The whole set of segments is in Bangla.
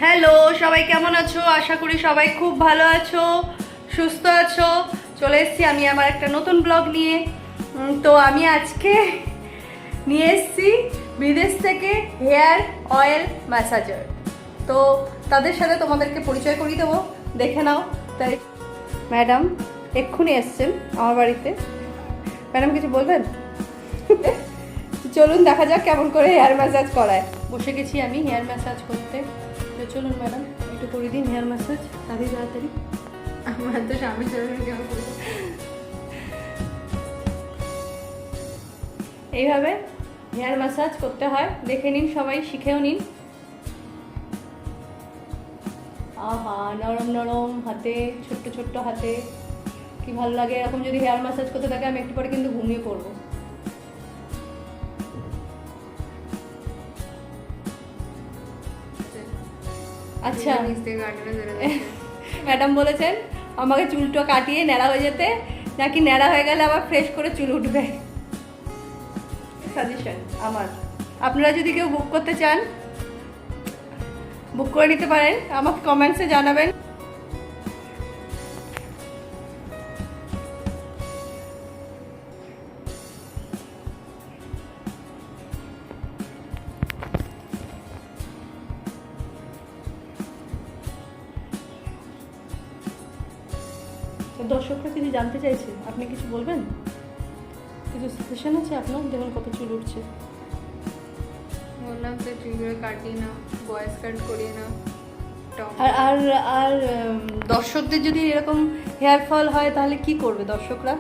হ্যালো, সবাই কেমন আছো? আশা করি সবাই খুব ভালো আছো, সুস্থ আছো। চলে এসেছি আমি আমার একটা নতুন ব্লগ নিয়ে। তো আমি আজকে নিয়ে এসেছি বিদেশ থেকে হেয়ার অয়েল ম্যাসাজার। তো তাদের সাথে তোমাদেরকে পরিচয় করিয়ে দেবো, দেখে নাও। তাই ম্যাডাম এক্ষুনি এসছেন আমার বাড়িতে। ম্যাডাম কিছু বলবেন? চলুন দেখা যাক কেমন করে হেয়ার ম্যাসাজ করায়। বসে গেছি আমি হেয়ার ম্যাসাজ করতে। তো চলুন ম্যাডাম একটু করে দিন হেয়ার ম্যাসাজ তাড়াতাড়ি। আমার তো স্বামী চলবে কেমন করবো। এইভাবে হেয়ার ম্যাসাজ করতে হয়, দেখে নিন, সবাই শিখেও নিন। আহা, নরম নরম হাতে, ছোট্ট ছোট্ট হাতে, কি ভালো লাগে। এরকম যদি হেয়ার ম্যাসাজ করতে থাকে আমি একটু পরে কিন্তু ঘুমিয়ে পড়বো। আচ্ছা, ম্যাডাম বলেছেন আমাকে চুলটা কাটিয়ে ন্যাড়া হয়ে যেতে, নাকি ন্যাড়া হয়ে গেলে আবার ফ্রেশ করে চুল উঠবে। সাজেশন আমার, আপনারা যদি কেউ বুক করতে চান বুক করে নিতে পারেন, আমাকে কমেন্টসে জানাবেন। দর্শকরা কিছু জানতে চাইছে, আপনি কিছু বলবেন? কিছু সাজেশন আছে আপনার? দেখুন কত চুল উঠছে। বললাম তো চুলগুলো কাটি না, বয়েস কাট করি না। আর আর আর দর্শকদের যদি এরকম হেয়ার ফল হয় তাহলে কি করবে দর্শকরা?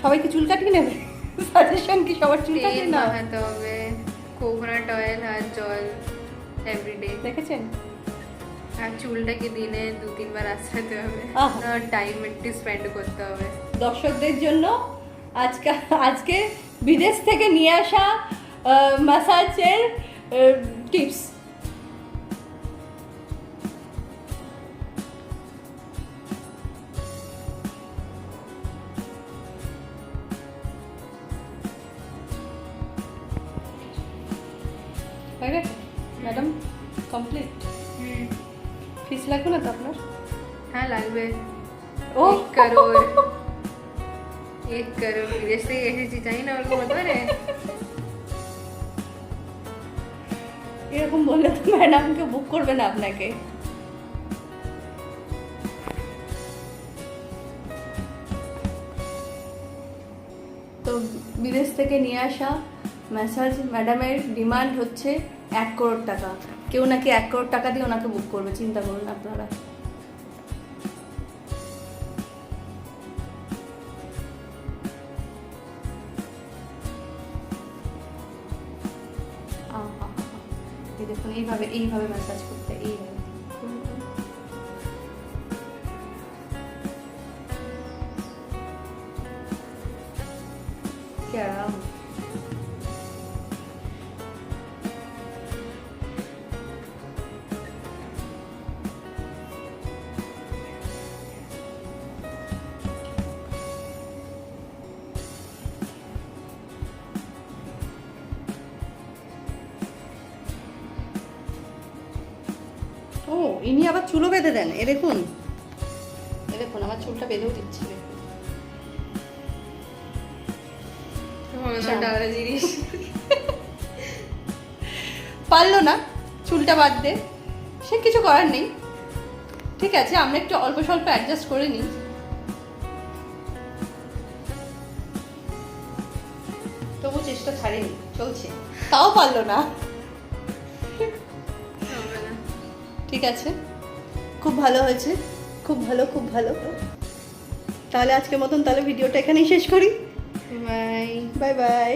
সবাই কি চুল কাটিয়ে নেবে? সাজেশন কি সবার চুল কাটিয়ে না? লাগাতে হবে কোকোনাট অয়েল আর জল এভরিডে। দেখেছেন? আর চুলটাকে দিনে 2-3 বার আঁচড়াতে হবে, আহা। আর টাইম একটু স্পেন্ড করতে হবে। দর্শকদের জন্য আজকে বিদেশ থেকে নিয়ে আসা ম্যাসাজের টিপস। হয়ে গেছে ম্যাডাম, কমপ্লিট। ফিস লাগবে না তো আপনার? হ্যাঁ লাগবে। ও 1 करोड़ विदेश থেকে এসেছি, চাই না ওরকম হতে পারে। এরকম বললে তো ম্যাডামকে বুক করবে না আপনাকে। তো বিদেশ থেকে নিয়ে আসা ম্যাসাজ ম্যাডামের ডিমান্ড হচ্ছে 1 করোড় টাকা। কেউ নাকি 1 করোড় টাকা দিয়ে ওনাকে বুক করবে, চিন্তা করুন আপনারা। এই দেখুন, এইভাবে ম্যাসাজ করতে, এইভাবে। কি আরাম। ও, ইনি আবার চুলও বেঁধে দেন। এ দেখুন আমার চুলটা বেঁধেও দিচ্ছে। জিনিস পারলো না চুলটা বাঁধতে, সে কিছু করার নেই। ঠিক আছে, আমরা একটু অল্প স্বল্প অ্যাডজাস্ট করে নিই। তবু চেষ্টা ছাড়েনি, চলছে। তাও পারলো না। ঠিক আছে, খুব ভালো হয়েছে, খুব ভালো খুব ভালো। তাহলে আজকের মতন তাহলে ভিডিওটা এখানেই শেষ করি। Bye bye bye.